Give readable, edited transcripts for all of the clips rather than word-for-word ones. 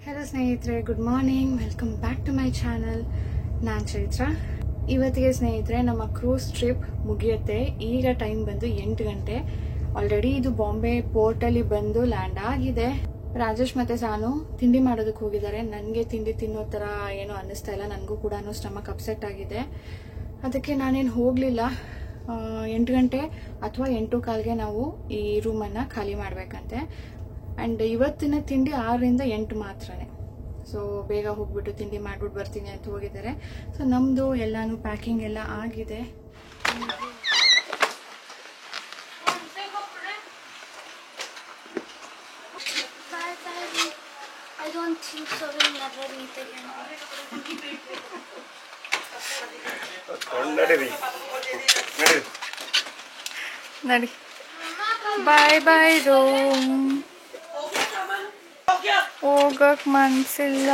Hello ಸ್ನೇಹಿತರೆ, good morning. Welcome back to my channel. ನಾನು ಚೈತ್ರ. ಇವತ್ತಿಗೆ ಸ್ನೇಹಿತರೆ ನಮ್ಮ ಕ್ರೂಸ್ ಟ್ರಿಪ್ ಮುಗಿಯುತ್ತೆ. ಈಗ ಟೈಮ್ ಬಂದು 8 ಗಂಟೆ. ಆಲ್ರೆಡಿ ಇದು ಬಾಂಬೆ ಪೋರ್ಟಲ್ಲಿ ಬಂದು ಲ್ಯಾಂಡ್ ಆಗಿದೆ. ರಾಜೇಶ್ ಮತ್ತೆ ಸಾನು ತಿಂಡಿ ಮಾಡೋದಕ್ಕೆ ಹೋಗಿದ್ದಾರೆ. ನನಗೆ ತಿಂಡಿ ತಿನ್ನೋ ಥರ ಏನೂ ಅನ್ನಿಸ್ತಾ ಇಲ್ಲ. ನನಗೂ ಕೂಡ ಸ್ಟಮಕ್ ಅಪ್ಸೆಟ್ ಆಗಿದೆ. ಅದಕ್ಕೆ ನಾನೇನು ಹೋಗಲಿಲ್ಲ. 8 ಗಂಟೆ ಅಥವಾ 8:15ಗೆ ನಾವು ಈ ರೂಮನ್ನು ಖಾಲಿ ಮಾಡಬೇಕಂತೆ. ಆ್ಯಂಡ್ ಇವತ್ತಿನ ತಿಂಡಿ 6ರಿಂದ 8 ಮಾತ್ರನೇ. ಸೊ ಬೇಗ ಹೋಗ್ಬಿಟ್ಟು ತಿಂಡಿ ಮಾಡ್ಬಿಟ್ಟು ಬರ್ತೀನಿ ಅಂತ ಹೋಗಿದ್ದಾರೆ. ಸೊ ನಮ್ಮದು ಎಲ್ಲಾನು ಪ್ಯಾಕಿಂಗ್ ಎಲ್ಲ ಆಗಿದೆ. ನಡಿ, ಬಾಯ್ ಬಾಯ್ ರೂಮ್. ಹೋಗಕ್ ಮನ್ಸಿಲ್ಲ.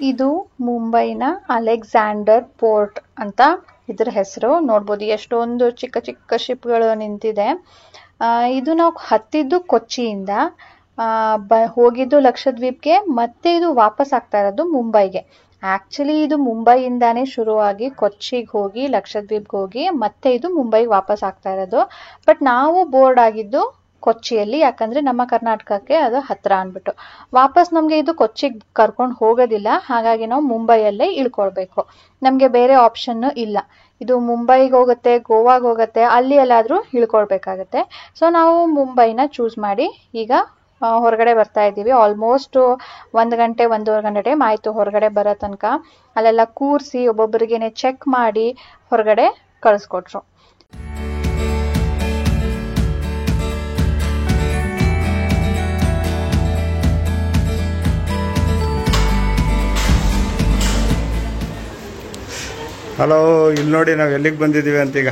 ಇದು ಮುಂಬೈನ ಅಲೆಕ್ಸಾಂಡರ್ ಪೋರ್ಟ್ ಅಂತ ಇದ್ರ ಹೆಸರು. ನೋಡ್ಬೋದು ಎಷ್ಟೊಂದು ಚಿಕ್ಕ ಚಿಕ್ಕ ಶಿಪ್ಗಳು ನಿಂತಿದೆ. ಇದು ನಾವು ಹತ್ತಿದ್ದು ಕೊಚ್ಚಿಯಿಂದ, ಹೋಗಿದ್ದು ಲಕ್ಷದ್ವೀಪ್ಗೆ, ಮತ್ತೆ ಇದು ವಾಪಸ್ ಆಗ್ತಾ ಇರೋದು ಮುಂಬೈಗೆ. ಆಕ್ಚುಲಿ ಇದು ಮುಂಬೈಯಿಂದಾನೇ ಶುರುವಾಗಿ ಕೊಚ್ಚಿಗೆ ಹೋಗಿ ಲಕ್ಷದ್ವೀಪ್ಗೆ ಹೋಗಿ ಮತ್ತೆ ಇದು ಮುಂಬೈಗೆ ವಾಪಸ್ ಆಗ್ತಾ ಇರೋದು. ಬಟ್ ನಾವು ಬೋರ್ಡ್ ಆಗಿದ್ದು ಕೊಚ್ಚಿಯಲ್ಲಿ, ಯಾಕಂದ್ರೆ ನಮ್ಮ ಕರ್ನಾಟಕಕ್ಕೆ ಅದು ಹತ್ರ ಅಂದ್ಬಿಟ್ಟು. ವಾಪಸ್ ನಮ್ಗೆ ಇದು ಕೊಚ್ಚಿಗೆ ಕರ್ಕೊಂಡು ಹೋಗೋದಿಲ್ಲ. ಹಾಗಾಗಿ ನಾವು ಮುಂಬೈಯಲ್ಲೇ ಇಳ್ಕೊಳ್ಬೇಕು. ನಮ್ಗೆ ಬೇರೆ ಆಪ್ಷನ್ ಇಲ್ಲ. ಇದು ಮುಂಬೈಗೆ ಹೋಗುತ್ತೆ, ಗೋವಾಗೆ ಹೋಗುತ್ತೆ, ಅಲ್ಲಿ ಎಲ್ಲಾದ್ರೂ ಇಳ್ಕೊಳ್ಬೇಕಾಗತ್ತೆ. ಸೊ ನಾವು ಮುಂಬೈನ ಚೂಸ್ ಮಾಡಿ ಈಗ ಹೊರಗಡೆ ಬರ್ತಾ ಇದ್ದೀವಿ. ಆಲ್ಮೋಸ್ಟ್ 1 ಗಂಟೆ 1.5 ಗಂಟೆ ಟೈಮ್ ಆಯ್ತು ಹೊರಗಡೆ ಬರೋ ತನಕ. ಅಲ್ಲೆಲ್ಲ ಕೂರಿಸಿ ಒಬ್ಬೊಬ್ಬರಿಗೇನೆ ಚೆಕ್ ಮಾಡಿ ಹೊರಗಡೆ ಕಳಿಸ್ಕೊಟ್ರು. ಹಲೋ, ಇಲ್ಲಿ ನೋಡಿ ನಾವು ಎಲ್ಲಿಗೆ ಬಂದಿದ್ದೀವಿ ಅಂತೀಗ.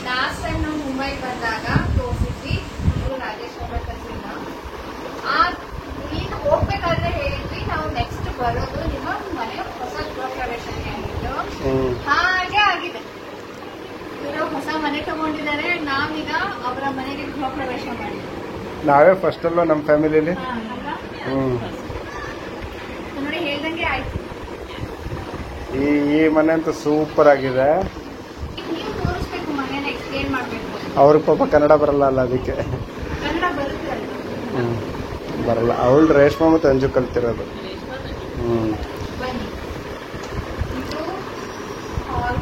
ಲಾಸ್ಟ್ ಟೈಮ್ ನಾವು ಮುಂಬೈಗೆ ಬಂದಾಗ ತೋರಿಸಿದ್ವಿ. ರಾಜೇಶ್ ಹೋಗ್ಬೇಕಂತಿಲ್ಲ. ಈಗ ಹೋಗ್ಬೇಕಾದ್ರೆ ಹೇಳಿದ್ವಿ ನಾವು ನೆಕ್ಸ್ಟ್ ಬರೋದು ನಿಮ್ಮ ಮನೆ ಹೊಸ ಗೃಹ ಪ್ರವೇಶಕ್ಕೆ ಆಗಿದ್ದು. ಹಾಗೆ ಆಗಿದೆ. ಇವರು ಹೊಸ ಮನೆ ತಗೊಂಡಿದ್ದಾರೆ. ನಾವೀಗ ಅವರ ಮನೆಗೆ ಗೃಹ ಪ್ರವೇಶ ಮಾಡಿದ್ವಿ. ನಾವೇ ಫಸ್ಟ್ ಅಲ್ವಾ ನಮ್ಮ ಫ್ಯಾಮಿಲಿಯಲ್ಲಿ. ನೋಡಿ, ಹೇಳ್ದಂಗೆ ಆಯ್ತು. ಈ ಮನೆ ಅಂತೂ ಸೂಪರ್ ಆಗಿದೆ. ನೀವು ತೋರಿಸ್ಬೇಕು, ಮನೇನ ಎಕ್ಸ್ಪ್ಲೇನ್ ಮಾಡ್ಬೇಕು. ಅವ್ರಿಗೆ ಪಾಪ ಕನ್ನಡ ಬರಲ್ಲ ಅಲ್ಲ, ಅದಕ್ಕೆ. ಕನ್ನಡ ಬರುತ್ತೆ ಬರಲ್ಲ. ಅವಳು ರೇಷ್ಮಾ ಮತ್ತು ಅಂಜು ಕಲ್ತಿರೋದು. ಬನ್ನಿ. ಇದು ಹಾಲ್.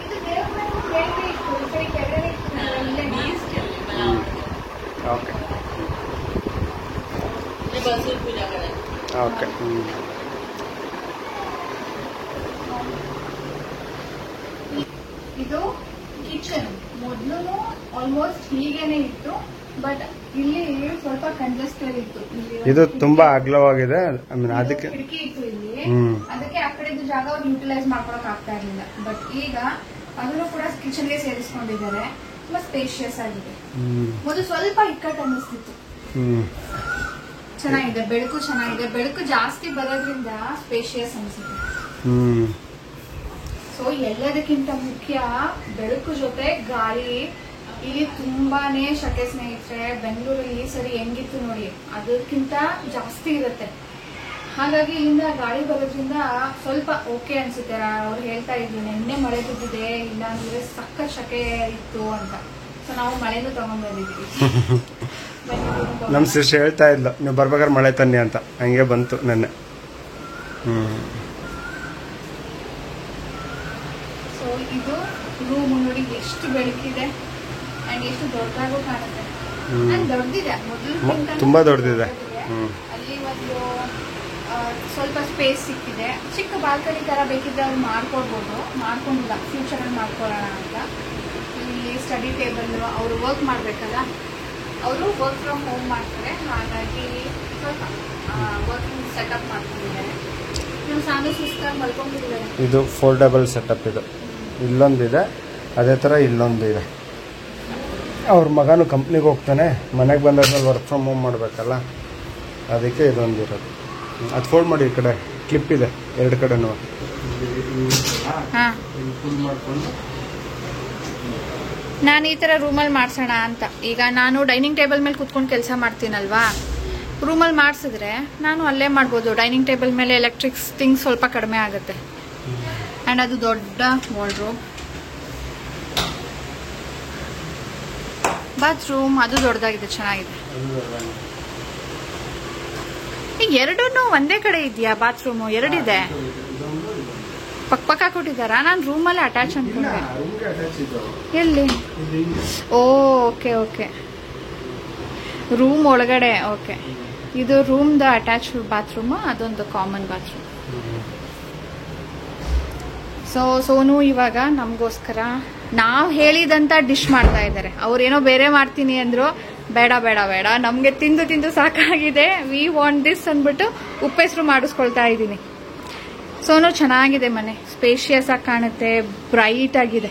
ಇದು ದೇವ್ರ ಕೆಳಗೆ ಇತ್ತು. ಈ ಕಡೆ ಕೆಳಗಡೆ ಇತ್ತು. Okay okay. ಇದು ಕಿಚನ್. ಮೊದಲು ಆಲ್ಮೋಸ್ಟ್ ಹೀಗೇನೆ ಇತ್ತು, ಬಟ್ ಇಲ್ಲಿ ಸ್ವಲ್ಪ ಕಂಜೆಸ್ಟೆಡ್ ಇತ್ತು. ಇದು ತುಂಬಾ ಅಗಲವಾಗಿದೆ. ಅದಕ್ಕೆ ಕಿಟಕಿ ಇತ್ತು ಇಲ್ಲಿ. ಅದಕ್ಕೆ ಆ ಕಡೆದು ಜಾಗ ಅವ್ರು ಯೂಟಿಲೈಸ್ ಮಾಡ್ಕೊಳಕ್ ಆಗ್ತಾ ಇರಲಿಲ್ಲ. ಬಟ್ ಈಗ ಅದನ್ನು ಕೂಡ ಕಿಚನ್ಗೆ ಸೇರಿಸ್ಕೊಂಡಿದ್ದಾರೆ. ತುಂಬಾ ಸ್ಪೇಷಿಯಸ್ ಆಗಿದೆ. ಮೊದಲು ಸ್ವಲ್ಪ ಇಕ್ಕಟ್ಟು ಅನ್ನಿಸ್ತಿತ್ತು. ಚೆನ್ನಾಗಿದೆ. ಬೆಳಕು ಚೆನ್ನಾಗಿದೆ. ಬೆಳಕು ಜಾಸ್ತಿ ಬರೋದ್ರಿಂದ ಸ್ಪೇಷಿಯಸ್ ಅನ್ಸುತ್ತೆ. ಸೊ ಎಲ್ಲದಕ್ಕಿಂತ ಮುಖ್ಯ ಬೆಳಕು ಜೊತೆ ಗಾಳಿ. ಇಲ್ಲಿ ತುಂಬಾನೇ ಶಕೆ ಸ್ನೇಹಿತರೆ. ಬೆಂಗಳೂರಲ್ಲಿ ಈ ಸರಿ ಹೆಂಗಿತ್ತು ನೋಡಿ, ಅದಕ್ಕಿಂತ ಜಾಸ್ತಿ ಇರುತ್ತೆ. ಹಾಗಾಗಿ ಇಲ್ಲಿಂದ ಗಾಳಿ ಬರೋದ್ರಿಂದ ಸ್ವಲ್ಪ ಓಕೆ ಅನ್ಸುತ್ತೆ. ಅವ್ರು ಹೇಳ್ತಾ ಇದ್ರು ನಿನ್ನೆ ಮಳೆ ಬಿದ್ದಿದೆ, ಇಲ್ಲ ಅಂದ್ರೆ ಸಖತ್ ಶಕೆ ಇತ್ತು ಅಂತ. ಸೊ ನಾವು ಮಳೆನೂ ತಗೊಂಡ್ ಬಂದಿದ್ವಿ. ನಮ್ಮ ಸಿಸ್ಟರ್ ಹೇಳ್ತಾ ಇದ್ಲು, ನೀವು ಬರ್ಬೇಕಾದ್ರೆ ಮಳೆ ತನ್ನಿ ಅಂತ. ಹಂಗೆ ಬಂತು ನೆನ್ನೆ. ಸೊ ಇದು ರೂಮ್ ನೋಡಿ, ಎಷ್ಟು ಬೆಳಕಿದೆ ಅಂಡ್ ಎಷ್ಟು ದೊಡ್ಡದಾಗೂ ಕಾಣುತ್ತೆ. ದೊಡ್ಡದಿದೆ, ಮೊದಲು ತುಂಬಾ ದೊಡ್ಡದಿದೆ. ಅಲ್ಲಿ ಒಂದು ಸ್ವಲ್ಪ ಸ್ಪೇಸ್ ಸಿಕ್ಕಿದೆ. ಚಿಕ್ಕ ಬಾಲ್ಕನಿ ತರ ಬೇಕಿದ್ರೆ ಅವ್ರು ಮಾಡ್ಕೊಡ್ಬೋದು. ಮಾಡ್ಕೊಂಡಿಲ್ಲ, ಫ್ಯೂಚರ್ ಅಲ್ಲಿ ಮಾಡ್ಕೊಳ್ಳೋಣ ಅಂತ. ಇಲ್ಲಿ ಸ್ಟಡಿ ಟೇಬಲ್, ಅವರು ವರ್ಕ್ ಮಾಡ್ಬೇಕಲ್ಲ, ಅವರು ವರ್ಕ್ ಫ್ರಮ್ ಹೋಮ್ ಮಾಡ್ತಾರೆ. ಹಾಗಾಗಿ ಸ್ವಲ್ಪ ವರ್ಕಿಂಗ್ ಸೆಟಪ್ ಮಾಡ್ಕೊಂಡಿದ್ದಾರೆ. ನಮ್ಮ ಸಾನು ಸುಸ್ತಾಗಿ ಮಲ್ಕೊಂಡಿದ್ದಾರೆ. ಇದು ಫೋಲ್ಡಬಲ್ ಸೆಟಪ್. ಇದು ಇಲ್ಲೊಂದಿದೆ, ಅದೇ ಥರ ಇಲ್ಲೊಂದಿದೆ. ಅವ್ರ ಮಗನು ಕಂಪ್ನಿಗೆ ಹೋಗ್ತಾನೆ, ಮನೆಗೆ ಬಂದಾದ್ಮೇಲೆ ವರ್ಕ್ ಫ್ರಮ್ ಹೋಮ್ ಮಾಡಬೇಕಲ್ಲ, ಅದಕ್ಕೆ ಇದೊಂದಿರೋದು. ಅದು ಫೋಲ್ಡ್ ಮಾಡಿ, ಈ ಕಡೆ ಕ್ಲಿಪ್ ಇದೆ ಎರಡು ಕಡೆನೂ. ಫುಲ್ ಮಾಡ್ಕೊಂಡು ನಾನು ಈ ಥರ ರೂಮಲ್ಲಿ ಮಾಡಿಸೋಣ ಅಂತ. ಈಗ ನಾನು ಡೈನಿಂಗ್ ಟೇಬಲ್ ಮೇಲೆ ಕೂತ್ಕೊಂಡು ಕೆಲಸ ಮಾಡ್ತೀನಲ್ವಾ, ರೂಮಲ್ಲಿ ಮಾಡಿಸಿದ್ರೆ ನಾನು ಅಲ್ಲೇ ಮಾಡ್ಬೋದು. ಡೈನಿಂಗ್ ಟೇಬಲ್ ಮೇಲೆ ಎಲೆಕ್ಟ್ರಿಕ್ಸ್ ಥಿಂಗ್ಸ್ ಸ್ವಲ್ಪ ಕಡಿಮೆ ಆಗುತ್ತೆ. ಆ್ಯಂಡ್ ಅದು ದೊಡ್ಡ ವಾರ್ಡ್ರೋಬ್. ಬಾತ್ರೂಮ್ ಅದು ದೊಡ್ಡದಾಗಿದೆ, ಚೆನ್ನಾಗಿದೆ. ಈಗ ಎರಡೂ ಒಂದೇ ಕಡೆ ಇದೆಯಾ ಬಾತ್ರೂಮು? ಎರಡಿದೆ, ಪಕ್ಕ ಕೊಟ್ಟಿದ್ದಾರಾ? ನಾನು ರೂಮಲ್ಲಿ ಅಟ್ಯಾಚ್ ಅನ್ಕೊಂಡೆ. ಎಲ್ಲಿ? ಓಕೆ ಓಕೆ, ರೂಮ್ ಒಳಗಡೆ. ಓಕೆ, ಇದು ರೂಮ್ದ ಅಟ್ಯಾಚ್ ಬಾತ್ರೂಮ್, ಅದೊಂದು ಕಾಮನ್ ಬಾತ್ರೂಮ್. ಸೊ ಸೋನು ಇವಾಗ ನಮಗೋಸ್ಕರ ನಾವು ಹೇಳಿದಂತ ಡಿಶ್ ಮಾಡ್ತಾ ಇದ್ದಾರೆ. ಅವ್ರೇನೋ ಬೇರೆ ಮಾಡ್ತೀನಿ ಅಂದ್ರು. ಬೇಡ ಬೇಡ ಬೇಡ, ನಮಗೆ ತಿಂದು ತಿಂದು ಸಾಕಾಗಿದೆ, ವಿ ವಾಂಟ್ ದಿಸ್ ಅಂದ್ಬಿಟ್ಟು ಉಪ್ಪೆಸರು ಮಾಡಿಸ್ಕೊಳ್ತಾ ಇದ್ದೀನಿ. ಸೋನು ಚೆನ್ನಾಗಿದೆ ಮನೆ, ಸ್ಪೇಷಿಯಸ್ ಆಗಿ ಕಾಣುತ್ತೆ, ಬ್ರೈಟ್ ಆಗಿದೆ.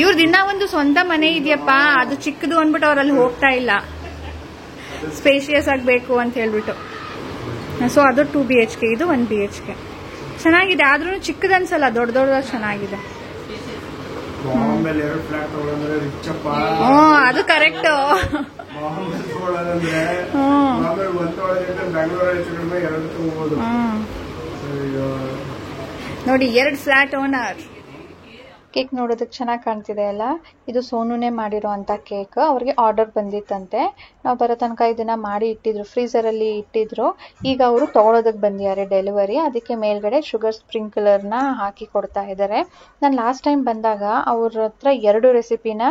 ಇವ್ರದ್ದು ಇನ್ನೂ ಒಂದು ಸ್ವಂತ ಮನೆ ಇದೆಯಪ್ಪ, ಅದು ಚಿಕ್ಕದು ಅಂದ್ಬಿಟ್ಟು ಅವ್ರಲ್ಲಿ ಹೋಗ್ತಾ ಇಲ್ಲ, ಸ್ಪೇಷಿಯಸ್ ಆಗಬೇಕು ಅಂತ ಹೇಳ್ಬಿಟ್ಟು. ಸೊ ಅದು 2 BHK, ಇದು 1 BHK. ಚೆನ್ನಾಗಿದೆ, ಆದ್ರೂ ಚಿಕ್ಕದನ್ಸಲ್ಲ, ದೊಡ್ಡ ದೊಡ್ಡದಾಗಿ ಚೆನ್ನಾಗಿದೆ. ಅದು ಕರೆಕ್ಟ್. ನೋಡಿ, 2 ಫ್ಲಾಟ್ ಓನರ್. ಕೇಕ್ ನೋಡೋದಕ್ಕೆ ಚೆನ್ನಾಗಿ ಕಾಣ್ತಿದೆ ಅಲ್ಲ. ಇದು ಸೋನುನೇ ಮಾಡಿರೋ ಅಂತ ಕೇಕ್. ಅವ್ರಿಗೆ ಆರ್ಡರ್ ಬಂದಿತ್ತಂತೆ. ನಾವು ಬರೋ ತನಕ ಇದನ್ನ ಮಾಡಿ ಇಟ್ಟಿದ್ರು, ಫ್ರೀಸರ್ ಅಲ್ಲಿ ಇಟ್ಟಿದ್ರು. ಈಗ ಅವರು ತಗೊಳೋದಕ್ಕೆ ಬಂದಿದ್ದಾರೆ ಡೆಲಿವರಿ. ಅದಕ್ಕೆ ಮೇಲ್ಗಡೆ ಶುಗರ್ ಸ್ಪ್ರಿಂಕ್ಲರ್ನ ಹಾಕಿ ಕೊಡ್ತಾ ಇದ್ದಾರೆ. ನಾನು ಲಾಸ್ಟ್ ಟೈಮ್ ಬಂದಾಗ ಅವ್ರ ಹತ್ರ 2 ರೆಸಿಪಿನ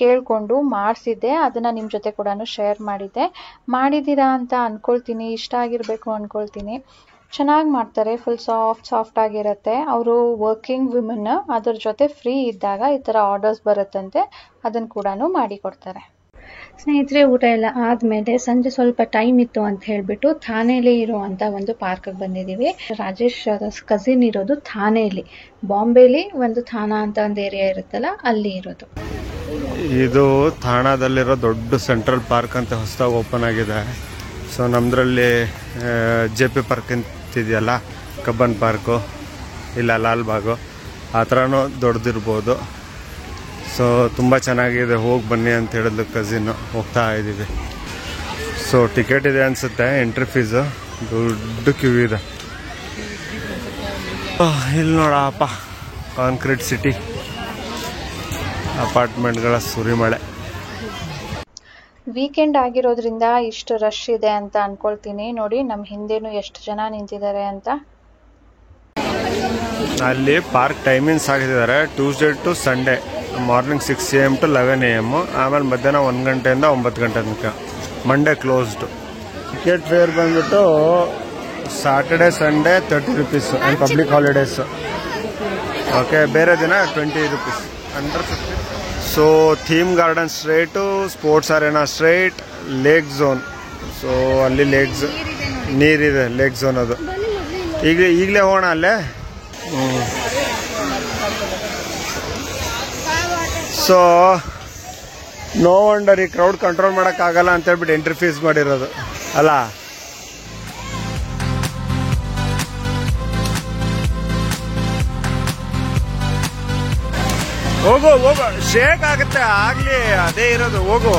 ಕೇಳ್ಕೊಂಡು ಮಾಡಿಸಿದ್ದೆ. ಅದನ್ನ ನಿಮ್ ಜೊತೆ ಕೂಡ ಶೇರ್ ಮಾಡಿದ್ದೆ. ಮಾಡಿದ್ದೀರಾ ಅಂತ ಅನ್ಕೊಳ್ತೀನಿ, ಇಷ್ಟ ಆಗಿರ್ಬೇಕು ಅನ್ಕೊಳ್ತೀನಿ. ಚೆನ್ನಾಗಿ ಮಾಡ್ತಾರೆ, ಫುಲ್ ಸಾಫ್ಟ್ ಆಗಿರುತ್ತೆ. ಅವರು ವರ್ಕಿಂಗ್ ವಿಮೆನ್, ಅದ್ರ ಜೊತೆ ಫ್ರೀ ಇದ್ದಾಗ ಈ ಥರ ಆರ್ಡರ್ಸ್ ಬರುತ್ತಂತೆ, ಅದನ್ನು ಕೂಡ ಮಾಡಿ ಕೊಡ್ತಾರೆ. ಸ್ನೇಹಿತರೆ, ಊಟ ಎಲ್ಲ ಆದಮೇಲೆ ಸಂಜೆ ಸ್ವಲ್ಪ ಟೈಮ್ ಇತ್ತು ಅಂತ ಹೇಳಿಬಿಟ್ಟು ಥಾನೆಯಲ್ಲಿ ಇರುವಂಥ ಒಂದು ಪಾರ್ಕ್ಗೆ ಬಂದಿದ್ದೀವಿ. ರಾಜೇಶ್ ಕಸಿನ್ ಇರೋದು ಥಾನೆಯಲ್ಲಿ, ಬಾಂಬೆಲಿ ಒಂದು ಥಾನಾ ಅಂತ ಒಂದು ಏರಿಯಾ ಇರುತ್ತಲ್ಲ, ಅಲ್ಲಿ ಇರೋದು. ಇದು ಥಾಣಾದಲ್ಲಿರೋ ದೊಡ್ಡ ಸೆಂಟ್ರಲ್ ಪಾರ್ಕ್ ಅಂತ ಹೊಸದಾಗಿ ಓಪನ್ ಆಗಿದೆ. ಸೊ ನಮ್ಮದ್ರಲ್ಲಿ JP ಪಾರ್ಕ್ ಅಂತಿದೆಯಲ್ಲ, ಕಬ್ಬನ್ ಪಾರ್ಕು, ಇಲ್ಲ ಲಾಲ್ಬಾಗು, ಆ ಥರನೂ ದೊಡ್ಡದಿರ್ಬೋದು. ಸೊ ತುಂಬ ಚೆನ್ನಾಗಿದೆ, ಹೋಗಿ ಬನ್ನಿ ಅಂತ ಹೇಳಿದ್ಲು ಕಸಿನ್ನು. ಹೋಗ್ತಾ ಇದ್ದೀವಿ. ಸೊ ಟಿಕೆಟ್ ಇದೆ ಅನಿಸುತ್ತೆ, ಎಂಟ್ರಿ ಫೀಸು. ದೊಡ್ಡ ಕ್ಯೂ ಇದೆ. ಇಲ್ಲಿ ನೋಡಪ್ಪ, ಕಾಂಕ್ರೀಟ್ ಸಿಟಿ, ಅಪಾರ್ಟ್ಮೆಂಟ್ಗಳ ಸುರಿಮಳೆ. ವೀಕೆಂಡ್ ಆಗಿರೋದ್ರಿಂದ ಇಷ್ಟು ರಶ್ ಇದೆ ಅಂತ ಅನ್ಕೊಳ್ತೀನಿ. ನೋಡಿ, ನಮ್ಮ ಹಿಂದೆನೂ ಎಷ್ಟು ಜನ ನಿಂತಿದ್ದಾರೆ ಅಂತ. ಅಲ್ಲಿ ಪಾರ್ಕ್ ಟೈಮಿಂಗ್ಸ್ ಹಾಕಿದ್ದಾರೆ, Tuesday to Sunday morning 6 AM to 11 AM, ಆಮೇಲೆ ಮಧ್ಯಾಹ್ನ 1 ಗಂಟೆಯಿಂದ 9 ಗಂಟೆ ತನಕ. Monday closed. ಟಿಕೆಟ್ ಫೇರ್ ಬಂದ್ಬಿಟ್ಟು Saturday Sunday 30 rupees and public holidays. Okay, ಬೇರೆ ದಿನ 20 rupees, under 50. So theme garden straight, sports arena straight, lake zone. So ಅಲ್ಲಿ ನೀರಿದೆ, ಲೇಕ್ ಝೋನ್ ಅದು. ಈಗಲೇ ಹೋಗೋಣ ಅಲ್ಲೇ. ಸೊ ನೋ ವಂಡರ್ ಈ ಕ್ರೌಡ್ ಕಂಟ್ರೋಲ್ ಮಾಡೋಕ್ಕಾಗಲ್ಲ ಅಂತ ಹೇಳ್ಬಿಟ್ಟು ಎಂಟ್ರಿ ಫೀಸ್ ಮಾಡಿರೋದು ಅಲ್ಲ. ಹೋಗು ಶೇಕ್ ಆಗುತ್ತೆ, ಆಗ್ಲಿ ಅದೇ ಇರೋದು, ಹೋಗು.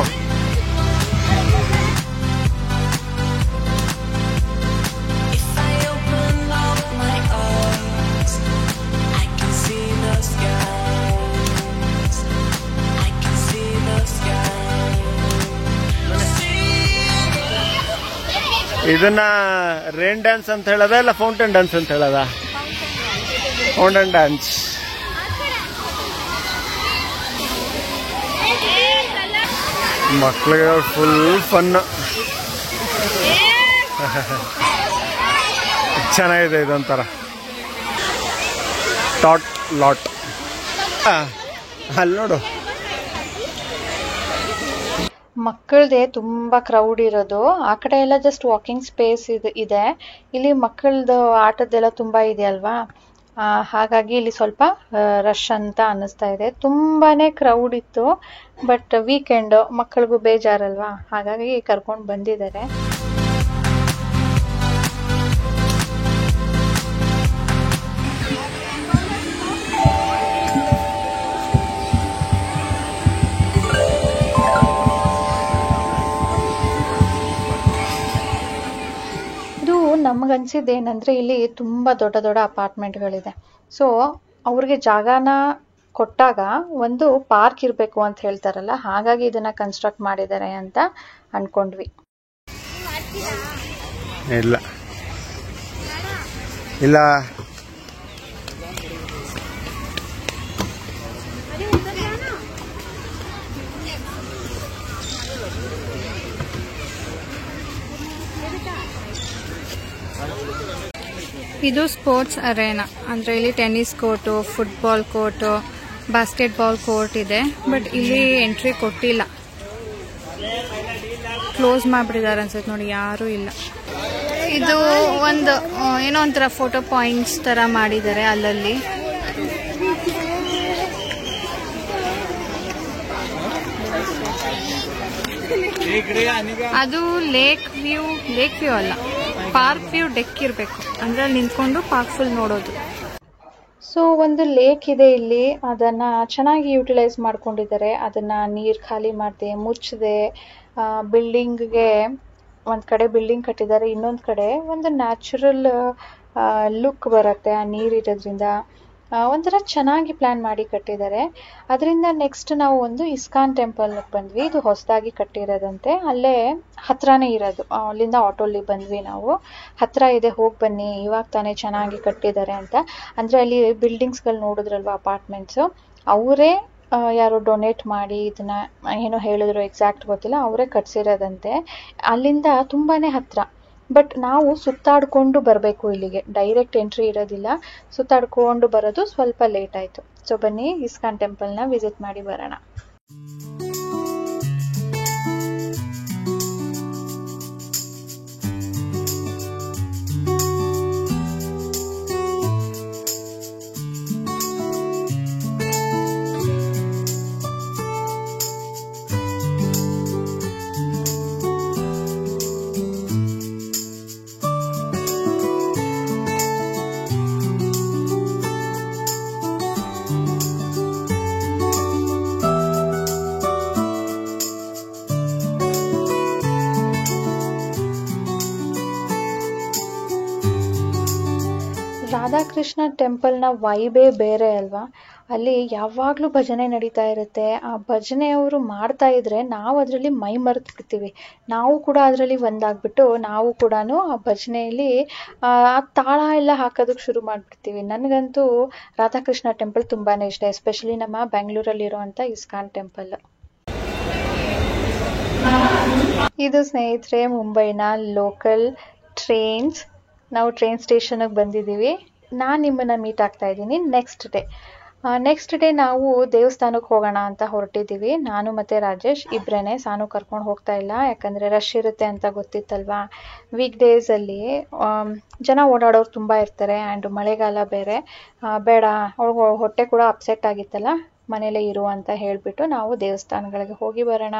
ಇದನ್ನ ರೇನ್ ಡ್ಯಾನ್ಸ್ ಅಂತ ಹೇಳದ ಇಲ್ಲ ಫೌಂಟೇನ್ ಡ್ಯಾನ್ಸ್ ಅಂತ ಹೇಳದ? Fountain dance. ಮಕ್ಕಳಿಗೆ ಫುಲ್ ಫನ್. ಚೆನ್ನಾಗಿದೆ ಇದೊಂಥರ ಟಾಟ್ ಲಾಟ್. ಅಲ್ಲಿ ನೋಡು, ಮಕ್ಕಳದೇ ತುಂಬಾ ಕ್ರೌಡ್ ಇರೋದು. ಆ ಕಡೆ ಎಲ್ಲ ಜಸ್ಟ್ ವಾಕಿಂಗ್ ಸ್ಪೇಸ್ ಇದೆ. ಇಲ್ಲಿ ಮಕ್ಕಳದು ಆಟದ್ದೆಲ್ಲ ತುಂಬಾ ಇದೆ ಅಲ್ವಾ, ಹಾಗಾಗಿ ಇಲ್ಲಿ ಸ್ವಲ್ಪ ರಶ್ ಅಂತ ಅನ್ನಿಸ್ತಾ ಇದೆ. ತುಂಬಾನೇ ಕ್ರೌಡ್ ಇತ್ತು. ಬಟ್ ವೀಕೆಂಡ್ ಮಕ್ಕಳಿಗೂ ಬೇಜಾರಲ್ವಾ, ಹಾಗಾಗಿ ಕರ್ಕೊಂಡು ಬಂದಿದ್ದಾರೆ. ನಮಗನ್ಸಿದ್ದೇನೆಂದರೆ ಇಲ್ಲಿ ತುಂಬ ದೊಡ್ಡ ದೊಡ್ಡ ಅಪಾರ್ಟ್ಮೆಂಟ್ಗಳಿದೆ. ಸೊ ಅವ್ರಿಗೆ ಜಾಗನ ಕೊಟ್ಟಾಗ ಒಂದು ಪಾರ್ಕ್ ಇರಬೇಕು ಅಂತ ಹೇಳ್ತಾರಲ್ಲ, ಹಾಗಾಗಿ ಇದನ್ನ ಕನ್ಸ್ಟ್ರಕ್ಟ್ ಮಾಡಿದ್ದಾರೆ ಅಂತ ಅನ್ಕೊಂಡ್ವಿ. ಇಲ್ಲ ಇಲ್ಲ ಇದು ಸ್ಪೋರ್ಟ್ಸ್ ಅರೇನಾ, ಅಂದ್ರೆ ಇಲ್ಲಿ tennis court, football court, basketball court ಇದೆ. ಬಟ್ ಇಲ್ಲಿ ಎಂಟ್ರಿ ಕೊಟ್ಟಿಲ್ಲ, ಕ್ಲೋಸ್ ಮಾಡಿಬಿಟ್ಟಿದ್ದಾರೆ ಅನ್ಸುತ್ತೆ ನೋಡಿ, ಯಾರೂ ಇಲ್ಲ. ಇದು ಒಂದು ಏನೋ ಒಂಥರ ಫೋಟೋ ಪಾಯಿಂಟ್ಸ್ ತರ ಮಾಡಿದ್ದಾರೆ ಅಲ್ಲಲ್ಲಿ. ಅದು ಲೇಕ್ ವ್ಯೂ ಅಲ್ಲ, ಪಾರ್ಕ್ ವ್ಯೂ ಡೆಕ್ ಇರಬೇಕು, ಅಂದ್ರೆ ಅಲ್ಲಿ ನಿಂತ್ಕೊಂಡು ಪಾರ್ಕ್ ಫುಲ್ ನೋಡೋದು. ಸೊ ಒಂದು ಲೇಕ್ ಇದೆ ಇಲ್ಲಿ, ಅದನ್ನ ಚೆನ್ನಾಗಿ ಯುಟಿಲೈಸ್ ಮಾಡ್ಕೊಂಡಿದ್ದಾರೆ. ಅದನ್ನ ನೀರ್ ಖಾಲಿ ಮಾಡದೆ ಮುಚ್ಚದೆ ಬಿಲ್ಡಿಂಗ್ಗೆ ಒಂದ್ ಕಡೆ ಬಿಲ್ಡಿಂಗ್ ಕಟ್ಟಿದ್ದಾರೆ, ಇನ್ನೊಂದ್ ಕಡೆ ಒಂದು ನ್ಯಾಚುರಲ್ ಲುಕ್ ಬರುತ್ತೆ ಆ ನೀರ್ ಇರೋದ್ರಿಂದ. ಒಂಥರ ಚೆನ್ನಾಗಿ ಪ್ಲಾನ್ ಮಾಡಿ ಕಟ್ಟಿದ್ದಾರೆ. ಅದರಿಂದ ನೆಕ್ಸ್ಟ್ ನಾವು ಒಂದು ಇಸ್ಕಾನ್ ಟೆಂಪಲ್ ಬಂದ್ವಿ. ಇದು ಹೊಸದಾಗಿ ಕಟ್ಟಿರೋದಂತೆ, ಅಲ್ಲೇ ಹತ್ರನೇ ಇರೋದು. ಅಲ್ಲಿಂದ ಆಟೋಲಿ ಬಂದ್ವಿ ನಾವು. ಹತ್ರ ಇದೆ, ಹೋಗಿ ಬನ್ನಿ, ಇವಾಗ ತಾನೇ ಚೆನ್ನಾಗಿ ಕಟ್ಟಿದ್ದಾರೆ ಅಂತ. ಅಂದ್ರೆ ಅಲ್ಲಿ ಬಿಲ್ಡಿಂಗ್ಸ್ಗಳು ನೋಡಿದ್ರಲ್ವಾ, ಅಪಾರ್ಟ್ಮೆಂಟ್ಸ್, ಅವರೇ ಯಾರು ಡೊನೇಟ್ ಮಾಡಿ ಇದನ್ನ ಏನೋ ಹೇಳಿದ್ರು, ಎಕ್ಸಾಕ್ಟ್ ಗೊತ್ತಿಲ್ಲ, ಅವರೇ ಕಟ್ಸಿರೋದಂತೆ. ಅಲ್ಲಿಂದ ತುಂಬಾನೇ ಹತ್ರ. ಬಟ್ ನಾವು ಸುತ್ತಾಡ್ಕೊಂಡು ಬರಬೇಕು ಇಲ್ಲಿಗೆ, ಡೈರೆಕ್ಟ್ ಎಂಟ್ರಿ ಇರೋದಿಲ್ಲ, ಸುತ್ತಾಡ್ಕೊಂಡು ಬರೋದು ಸ್ವಲ್ಪ ಲೇಟ್ ಆಯ್ತು. ಸೊ ಬನ್ನಿ ಇಸ್ಕಾನ್ ಟೆಂಪಲ್ನ ವಿಸಿಟ್ ಮಾಡಿ ಬರೋಣ. ರಾಧಾಕೃಷ್ಣ ಟೆಂಪಲ್ನ ವೈಬೇ ಬೇರೆ ಅಲ್ವಾ. ಅಲ್ಲಿ ಯಾವಾಗಲೂ ಭಜನೆ ನಡೀತಾ ಇರುತ್ತೆ. ಆ ಭಜನೆ ಅವರು ಮಾಡ್ತಾ ಇದ್ರೆ ನಾವು ಅದರಲ್ಲಿ ಮೈ ಮರೆತು ಬಿಡ್ತೀವಿ. ನಾವು ಕೂಡ ಅದರಲ್ಲಿ ಒಂದಾಗ್ಬಿಟ್ಟು ನಾವು ಕೂಡ ಆ ಭಜನೆಯಲ್ಲಿ ಆ ತಾಳ ಎಲ್ಲ ಹಾಕೋದಕ್ಕೆ ಶುರು ಮಾಡಿಬಿಡ್ತೀವಿ. ನನಗಂತೂ ರಾಧಾಕೃಷ್ಣ ಟೆಂಪಲ್ ತುಂಬಾನೇ ಇಷ್ಟ, ಎಸ್ಪೆಷಲಿ ನಮ್ಮ ಬೆಂಗಳೂರಲ್ಲಿ ಇರುವಂಥ ಇಸ್ಕಾನ್ ಟೆಂಪಲ್. ಇದು ಸ್ನೇಹಿತರೆ ಮುಂಬೈನ ಲೋಕಲ್ ಟ್ರೈನ್ಸ್. ನಾವು ಟ್ರೈನ್ ಸ್ಟೇಷನ್ಗೆ ಬಂದಿದ್ದೀವಿ. ನಾನು ನಿಮ್ಮನ್ನ ಮೀಟ್ ಆಗ್ತಾ ಇದ್ದೀನಿ ನೆಕ್ಸ್ಟ್ ಡೇ ನಾವು ದೇವಸ್ಥಾನಕ್ಕೆ ಹೋಗೋಣ ಅಂತ ಹೊರಟಿದ್ದೀವಿ. ನಾನು ಮತ್ತೆ ರಾಜೇಶ್ ಇಬ್ಬರೇನೆ, ಸಾನು ಕರ್ಕೊಂಡು ಹೋಗ್ತಾ ಇಲ್ಲ, ಯಾಕಂದರೆ ರಶ್ ಇರುತ್ತೆ ಅಂತ ಗೊತ್ತಿತ್ತಲ್ವಾ. ವೀಕ್ ಡೇಸಲ್ಲಿ ಜನ ಓಡಾಡೋರು ತುಂಬ ಇರ್ತಾರೆ, ಆ್ಯಂಡ್ ಮಳೆಗಾಲ ಬೇರೆ. ಬೇಡ, ಅವ್ಳಿಗೆ ಹೊಟ್ಟೆ ಕೂಡ ಅಪ್ಸೆಟ್ ಆಗಿತ್ತಲ್ಲ, ಮನೇಲೇ ಇರು ಅಂತ ಹೇಳಿಬಿಟ್ಟು ನಾವು ದೇವಸ್ಥಾನಗಳಿಗೆ ಹೋಗಿ ಬರೋಣ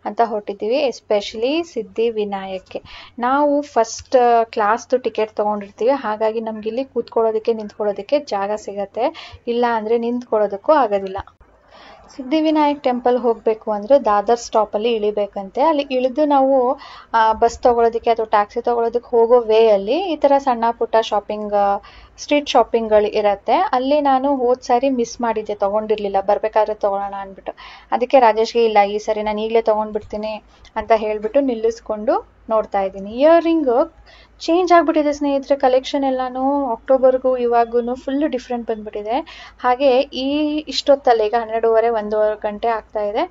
ಅಂತ ಹೊರಟಿದ್ದೀವಿ. ಎಸ್ಪೆಷಲಿ ಸಿದ್ಧಿ ವಿನಾಯಕ್ಕೆ. ನಾವು ಫಸ್ಟ್ ಕ್ಲಾಸ್ದು ಟಿಕೆಟ್ ತೊಗೊಂಡಿರ್ತೀವಿ, ಹಾಗಾಗಿ ನಮ್ಗೆ ಇಲ್ಲಿ ಕೂತ್ಕೊಳ್ಳೋದಕ್ಕೆ ನಿಂತ್ಕೊಳ್ಳೋದಕ್ಕೆ ಜಾಗ ಸಿಗತ್ತೆ, ಇಲ್ಲ ಅಂದರೆ ನಿಂತ್ಕೊಳ್ಳೋದಕ್ಕೂ ಆಗೋದಿಲ್ಲ. ಸಿದ್ಧಿವಿನಾಯಕ್ ಟೆಂಪಲ್ ಹೋಗಬೇಕು ಅಂದರೆ ದಾದರ್ ಸ್ಟಾಪಲ್ಲಿ ಇಳಿಬೇಕಂತೆ. ಅಲ್ಲಿ ಇಳಿದು ನಾವು ಬಸ್ ತೊಗೊಳೋದಕ್ಕೆ ಅಥವಾ ಟ್ಯಾಕ್ಸಿ ತೊಗೊಳೋದಕ್ಕೆ ಹೋಗೋ ವೇಯಲ್ಲಿ ಈ ಥರ ಸಣ್ಣ ಪುಟ್ಟ ಸ್ಟ್ರೀಟ್ ಶಾಪಿಂಗ್ಗಳು ಇರತ್ತೆ. ಅಲ್ಲಿ ನಾನು ಹೋದ ಸಾರಿ ಮಿಸ್ ಮಾಡಿದ್ದೆ, ತೊಗೊಂಡಿರ್ಲಿಲ್ಲ, ಬರಬೇಕಾದ್ರೆ ತೊಗೊಳ್ಳೋಣ ಅಂದ್ಬಿಟ್ಟು. ಅದಕ್ಕೆ ರಾಜೇಶ್ಗೆ ಇಲ್ಲ, ಈ ಸರಿ ನಾನು ಈಗಲೇ ತೊಗೊಂಡ್ಬಿಡ್ತೀನಿ ಅಂತ ಹೇಳಿಬಿಟ್ಟು ನಿಲ್ಲಿಸ್ಕೊಂಡು ನೋಡ್ತಾ ಇದ್ದೀನಿ. ಇಯರಿಂಗ್ ಚೇಂಜ್ ಆಗಿಬಿಟ್ಟಿದೆ ಸ್ನೇಹಿತರೆ, ಕಲೆಕ್ಷನ್ ಎಲ್ಲಾನು ಅಕ್ಟೋಬರ್ಗೂ ಇವಾಗೂ ಫುಲ್ ಡಿಫ್ರೆಂಟ್ ಬಂದ್ಬಿಟ್ಟಿದೆ. ಹಾಗೆ ಇಷ್ಟೊತ್ತಲ್ಲ, ಈಗ 12:30 1 ಗಂಟೆ ಆಗ್ತಾ ಇದೆ.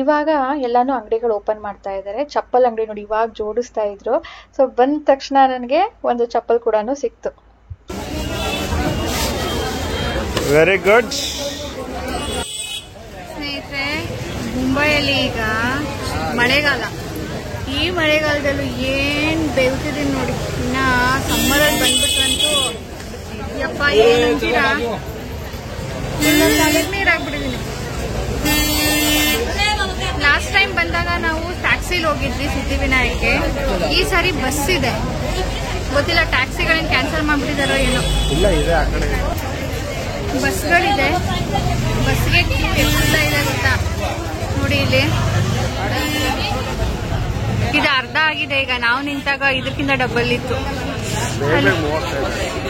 ಇವಾಗ ಎಲ್ಲಾನು ಅಂಗಡಿಗಳು ಓಪನ್ ಮಾಡ್ತಾ ಇದ್ದಾರೆ. ಚಪ್ಪಲ್ ಅಂಗಡಿ ನೋಡಿ ಇವಾಗ ಜೋಡಿಸ್ತಾ ಇದ್ರು. ಸೊ ಬಂದ ತಕ್ಷಣ ನನಗೆ ಒಂದು ಚಪ್ಪಲ್ ಕೂಡ ಸಿಕ್ತು. ವೆರಿ ಗುಡ್ ಸ್ನೇಹಿತರೆ, ಮುಂಬೈಯಲ್ಲಿ ಈಗ ಮಳೆಗಾಲ. ಈ ಮಳೆಗಾಲದಲ್ಲೂ ಏನ್ ಬೆವ್ತಿದ್ದೀನಿ ನೋಡಿ. ಇನ್ನ ಸಮ್ಮರಲ್ಲಿ ಬಂದ್ಬಿಟ್ರಂತೂ ಯಪ್ಪ ಏನಂತೀರಾ, ನೀರಾಗ್ಬಿಟ್ಟಿದ್ದೀನಿ. ಲಾಸ್ಟ್ ಟೈಮ್ ಬಂದಾಗ ನಾವು ಟ್ಯಾಕ್ಸಿಲಿ ಹೋಗಿದ್ವಿ ಸಿದ್ಧಿವಿನಾಯಕ್ಕೆ. ಈ ಸಾರಿ ಬಸ್ ಇದೆ, ಗೊತ್ತಿಲ್ಲ ಟ್ಯಾಕ್ಸಿಗಳನ್ನ ಕ್ಯಾನ್ಸಲ್ ಮಾಡ್ಬಿಟ್ಟಿದಾರೋ ಏನೋ. ಬಸ್ಗಳಿದೆ, ಬಸ್ಗೆ ಎಲ್ಲ ಇದೆ ಗೊತ್ತಾ ನೋಡಿ. ಇಲ್ಲಿ ಇದು ಅರ್ಧ ಆಗಿದೆ, ಈಗ ನಾವು ನಿಂತಾಗ ಇದಕ್ಕಿಂತ ಡಬಲ್ ಇತ್ತು.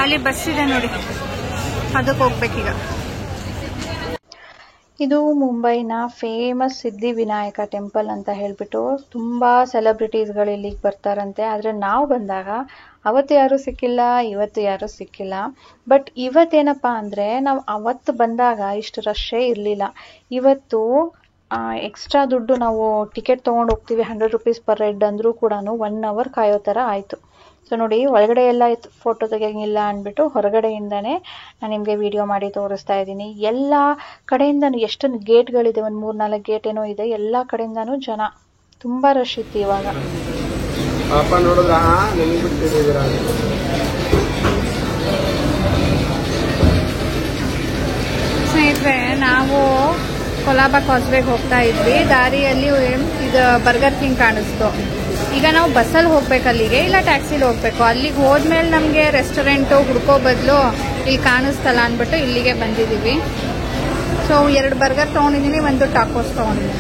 ಅಲ್ಲಿ ಬಸ್ ಇದೆ ನೋಡಿ, ಅದಕ್ಕೆ ಹೋಗ್ಬೇಕೀಗ. ಇದು ಮುಂಬೈನ ಫೇಮಸ್ ಸಿದ್ಧಿವಿನಾಯಕ ಟೆಂಪಲ್ ಅಂತ ಹೇಳ್ಬಿಟ್ಟು ತುಂಬಾ ಸೆಲೆಬ್ರಿಟೀಸ್ಗಳು ಇಲ್ಲಿಗೆ ಬರ್ತಾರಂತೆ. ಆದ್ರೆ ನಾವು ಬಂದಾಗ ಅವತ್ತು ಯಾರು ಸಿಕ್ಕಿಲ್ಲ, ಇವತ್ತು ಯಾರು ಸಿಕ್ಕಿಲ್ಲ. ಬಟ್ ಇವತ್ತೇನಪ್ಪಾ ಅಂದ್ರೆ ನಾವು ಅವತ್ತು ಬಂದಾಗ ಇಷ್ಟು ರಶ್ಶೇ ಇರಲಿಲ್ಲ. ಇವತ್ತು ಎಕ್ಸ್ಟ್ರಾ ದುಡ್ಡು ನಾವು ಟಿಕೆಟ್ ತೊಗೊಂಡು ಹೋಗ್ತೀವಿ, 100 rupees ಪರ್ ಹೆಡ್ ಅಂದ್ರೂ ಕೂಡ 1 hour ಕಾಯೋ ಥರ ಆಯಿತು. ಸೊ ನೋಡಿ, ಒಳಗಡೆ ಎಲ್ಲ ಫೋಟೋ ತೆಗಿಯಂಗಿಲ್ಲ ಅಂದ್ಬಿಟ್ಟು ಹೊರಗಡೆಯಿಂದಾನೇ ನಾನು ನಿಮಗೆ ವಿಡಿಯೋ ಮಾಡಿ ತೋರಿಸ್ತಾ ಇದ್ದೀನಿ. ಎಲ್ಲ ಕಡೆಯಿಂದನೂ ಎಷ್ಟು ಗೇಟ್ಗಳಿದೆ, ಒಂದು 3-4 ಗೇಟ್ ಏನೋ ಇದೆ. ಎಲ್ಲ ಕಡೆಯಿಂದನೂ ಜನ ತುಂಬ ರಶ್ ಇತ್ತು ಇವಾಗ. ಸ್ನೇಹಿತರೆ, ನಾವು ಕೊಲಾಬಾ ಕಾಸ್ವೇಗೆ ಹೋಗ್ತಾ ಇದ್ವಿ. ದಾರಿಯಲ್ಲಿ ಇದು ಬರ್ಗರ್ ಕಿಂಗ್ ಕಾಣಿಸ್ತು. ಈಗ ನಾವು ಬಸ್ಸಲ್ಲಿ ಹೋಗ್ಬೇಕು ಅಲ್ಲಿಗೆ, ಇಲ್ಲ ಟ್ಯಾಕ್ಸಿಲಿ ಹೋಗ್ಬೇಕು. ಅಲ್ಲಿಗೆ ಹೋದ್ಮೇಲೆ ನಮಗೆ ರೆಸ್ಟೋರೆಂಟು ಹುಡ್ಕೋ ಬದಲು ಇಲ್ಲಿ ಕಾಣಿಸ್ತಲ್ಲ ಅಂದ್ಬಿಟ್ಟು ಇಲ್ಲಿಗೆ ಬಂದಿದ್ದೀವಿ. ಸೊ 2 ಬರ್ಗರ್ ತೊಗೊಂಡಿದ್ದೀನಿ, 1 ಟಾಕೋಸ್ ತೊಗೊಂಡಿದ್ದೀನಿ.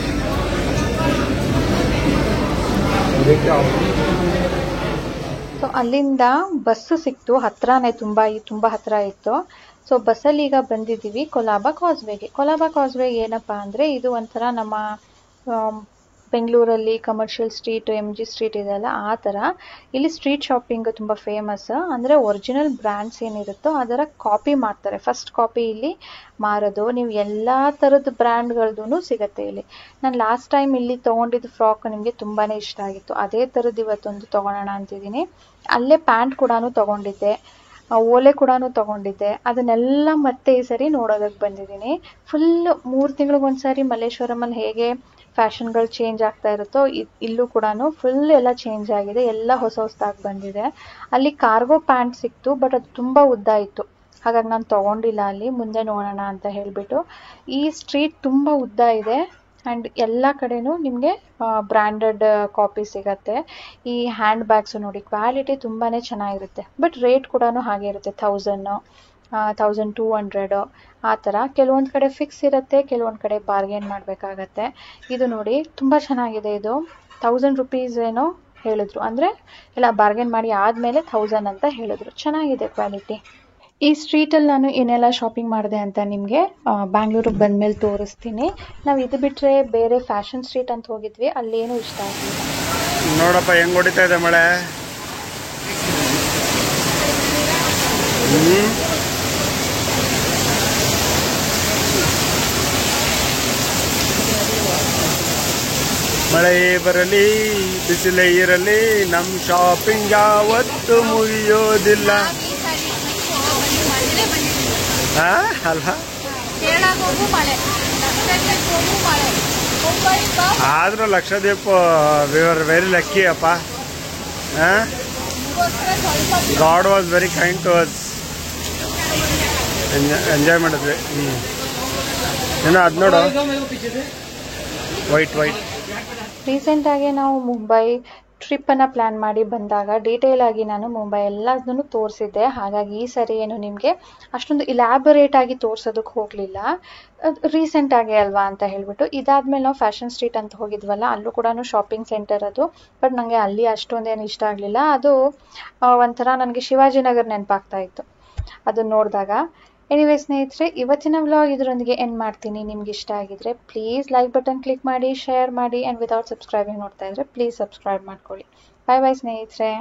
ಸೊ ಅಲ್ಲಿಂದ ಬಸ್ಸು ಸಿಕ್ತು, ಹತ್ರನೇ, ತುಂಬ ಹತ್ರ ಇತ್ತು. ಸೊ ಬಸ್ಸಲ್ಲಿ ಈಗ ಬಂದಿದ್ದೀವಿ ಕೊಲಾಬಾ ಕಾಸ್ವೇಗೆ. ಕೊಲಾಬಾ ಕಾಸ್ವೆ ಏನಪ್ಪಾ ಅಂದರೆ, ಇದು ಒಂಥರ ನಮ್ಮ ಬೆಂಗಳೂರಲ್ಲಿ ಕಮರ್ಷಿಯಲ್ ಸ್ಟ್ರೀಟ್, MG ಸ್ಟ್ರೀಟ್ ಇದೆಯಲ್ಲ, ಆ ಥರ ಇಲ್ಲಿ ಸ್ಟ್ರೀಟ್ ಶಾಪಿಂಗ್ ತುಂಬ ಫೇಮಸ್. ಅಂದರೆ ಒರಿಜಿನಲ್ ಬ್ರ್ಯಾಂಡ್ಸ್ ಏನಿರುತ್ತೋ ಅದರ ಕಾಪಿ ಮಾಡ್ತಾರೆ. ಫಸ್ಟ್ ಕಾಪಿ ಇಲ್ಲಿ ಮಾರೋದು. ನೀವು ಎಲ್ಲ ಥರದ ಬ್ರ್ಯಾಂಡ್ಗಳದ್ದು ಸಿಗುತ್ತೆ ಇಲ್ಲಿ. ನಾನು ಲಾಸ್ಟ್ ಟೈಮ್ ಇಲ್ಲಿ ತೊಗೊಂಡಿದ್ದು ಫ್ರಾಕ್ ನಿಮಗೆ ತುಂಬಾ ಇಷ್ಟ ಆಗಿತ್ತು. ಅದೇ ಥರದ್ದು ಇವತ್ತೊಂದು ತೊಗೊಳೋಣ ಅಂತಿದ್ದೀನಿ. ಅಲ್ಲೇ ಪ್ಯಾಂಟ್ ಕೂಡ ತೊಗೊಂಡಿದ್ದೆ, ಓಲೆ ಕೂಡ ತೊಗೊಂಡಿದ್ದೆ. ಅದನ್ನೆಲ್ಲ ಮತ್ತೆ ಈ ಸರಿ ನೋಡೋದಕ್ಕೆ ಬಂದಿದ್ದೀನಿ. ಫುಲ್ 3 ತಿಂಗಳಿಗೊಂದ್ಸರಿ ಮಲ್ಲೇಶ್ವರಮಲ್ಲಿ ಹೇಗೆ ಫ್ಯಾಷನ್ಗಳು ಚೇಂಜ್ ಆಗ್ತಾ ಇರುತ್ತೋ ಇಲ್ಲೂ ಕೂಡ ಫುಲ್ ಎಲ್ಲ ಚೇಂಜ್ ಆಗಿದೆ. ಎಲ್ಲ ಹೊಸದಾಗಿ ಬಂದಿದೆ. ಅಲ್ಲಿ ಕಾರ್ಗೋ ಪ್ಯಾಂಟ್ ಸಿಕ್ತು, ಬಟ್ ಅದು ತುಂಬ ಉದ್ದ ಇತ್ತು, ಹಾಗಾಗಿ ನಾನು ತೊಗೊಂಡಿಲ್ಲ. ಅಲ್ಲಿ ಮುಂದೆ ನೋಡೋಣ ಅಂತ ಹೇಳಿಬಿಟ್ಟು. ಈ ಸ್ಟ್ರೀಟ್ ತುಂಬ ಉದ್ದ ಇದೆ ಆ್ಯಂಡ್ ಎಲ್ಲ ಕಡೆನೂ ನಿಮಗೆ ಬ್ರ್ಯಾಂಡೆಡ್ ಕಾಪಿ ಸಿಗತ್ತೆ. ಈ ಹ್ಯಾಂಡ್ ಬ್ಯಾಗ್ಸು ನೋಡಿ, ಕ್ವಾಲಿಟಿ ತುಂಬಾ ಚೆನ್ನಾಗಿರುತ್ತೆ. ಬಟ್ ರೇಟ್ ಕೂಡ ಹಾಗೆ ಇರುತ್ತೆ, 1000, 1200 ಆ ಥರ. ಕೆಲವೊಂದು ಕಡೆ ಫಿಕ್ಸ್ ಇರುತ್ತೆ, ಕೆಲವೊಂದು ಕಡೆ ಬಾರ್ಗೇನ್ ಮಾಡಬೇಕಾಗತ್ತೆ. ಇದು ನೋಡಿ, ತುಂಬ ಚೆನ್ನಾಗಿದೆ. ಇದು 1000 rupees ಏನೋ ಹೇಳಿದ್ರು, ಅಂದರೆ ಎಲ್ಲ ಬಾರ್ಗೇನ್ ಮಾಡಿ ಆದಮೇಲೆ 1000 ಅಂತ ಹೇಳಿದ್ರು. ಚೆನ್ನಾಗಿದೆ ಕ್ವಾಲಿಟಿ. ಈ ಸ್ಟ್ರೀಟಲ್ಲಿ ನಾನು ಏನೆಲ್ಲ ಶಾಪಿಂಗ್ ಮಾಡಿದೆ ಅಂತ ನಿಮಗೆ ಬ್ಯಾಂಗ್ಳೂರಿಗೆ ಬಂದಮೇಲೆ ತೋರಿಸ್ತೀನಿ. ನಾವು ಇದು ಬಿಟ್ಟರೆ ಬೇರೆ ಫ್ಯಾಷನ್ ಸ್ಟ್ರೀಟ್ ಅಂತ ಹೋಗಿದ್ವಿ, ಅಲ್ಲೇನೂ ಇಷ್ಟ ಆಗಲಿಲ್ಲ. ನೋಡಪ್ಪ ಹೆಂಗ್ ಹೊಡಿತಾ ಇದೆ ಮಳೆ. ಮಳೆ ಬರಲಿ ಬಿಸಿಲೇ ಇರಲಿ, ನಮ್ಮ ಶಾಪಿಂಗ್ ಯಾವತ್ತು ಮುಗಿಯೋದಿಲ್ಲ ಅಲ್ವಾ. ಆದ್ರೂ Lakshadweep we are very lucky ಅಪ್ಪ. God was very kind to us. Enjoy ಮಾಡಿದ್ವಿ. ಏನೋ ಅದು ನೋಡು, ವೈಟ್. ರೀಸೆಂಟಾಗಿ ನಾವು ಮುಂಬೈ ಟ್ರಿಪ್ಪನ್ನು ಪ್ಲ್ಯಾನ್ ಮಾಡಿ ಬಂದಾಗ ಡೀಟೇಲ್ ಆಗಿ ನಾನು ಮುಂಬೈ ಎಲ್ಲದನ್ನು ತೋರಿಸಿದ್ದೆ. ಹಾಗಾಗಿ ಈ ಸರಿ ಏನು ನಿಮಗೆ ಅಷ್ಟೊಂದು ಇಲಾಬೊರೇಟ್ ಆಗಿ ತೋರಿಸೋದಕ್ಕೆ ಹೋಗಲಿಲ್ಲ, ರೀಸೆಂಟಾಗಿ ಅಲ್ವಾ ಅಂತ ಹೇಳಿಬಿಟ್ಟು. ಇದಾದ್ಮೇಲೆ ನಾವು ಫ್ಯಾಷನ್ ಸ್ಟ್ರೀಟ್ ಅಂತ ಹೋಗಿದ್ವಲ್ಲ, ಅಲ್ಲೂ ಕೂಡ ಶಾಪಿಂಗ್ ಸೆಂಟರ್ ಅದು. ಬಟ್ ನನಗೆ ಅಲ್ಲಿ ಅಷ್ಟೊಂದೇನು ಇಷ್ಟ ಆಗಲಿಲ್ಲ. ಅದು ಒಂಥರ ನನಗೆ ಶಿವಾಜಿನಗರ್ ನೆನಪಾಗ್ತಾ ಇತ್ತು ಅದನ್ನು ನೋಡಿದಾಗ. ಎನಿವೇ ಸ್ನೇಹಿತರೆ, ಇವತ್ತಿನ ವ್ಲಾಗ್ ಇದರೊಂದಿಗೆ ಎಂಡ್ ಮಾಡ್ತೀನಿ. ನಿಮ್ಗೆ ಇಷ್ಟ ಆಗಿದ್ರೆ ಪ್ಲೀಸ್ ಲೈಕ್ ಬಟನ್ ಕ್ಲಿಕ್ ಮಾಡಿ, ಶೇರ್ ಮಾಡಿ, ಆ್ಯಂಡ್ ವಿತೌಟ್ ಸಬ್ಸ್ಕ್ರೈಬಿಂಗ್ ನೋಡ್ತಾ ಇದ್ರೆ ಪ್ಲೀಸ್ ಸಬ್ಸ್ಕ್ರೈಬ್ ಮಾಡ್ಕೊಳ್ಳಿ. ಬಾಯ್ ಸ್ನೇಹಿತರೆ.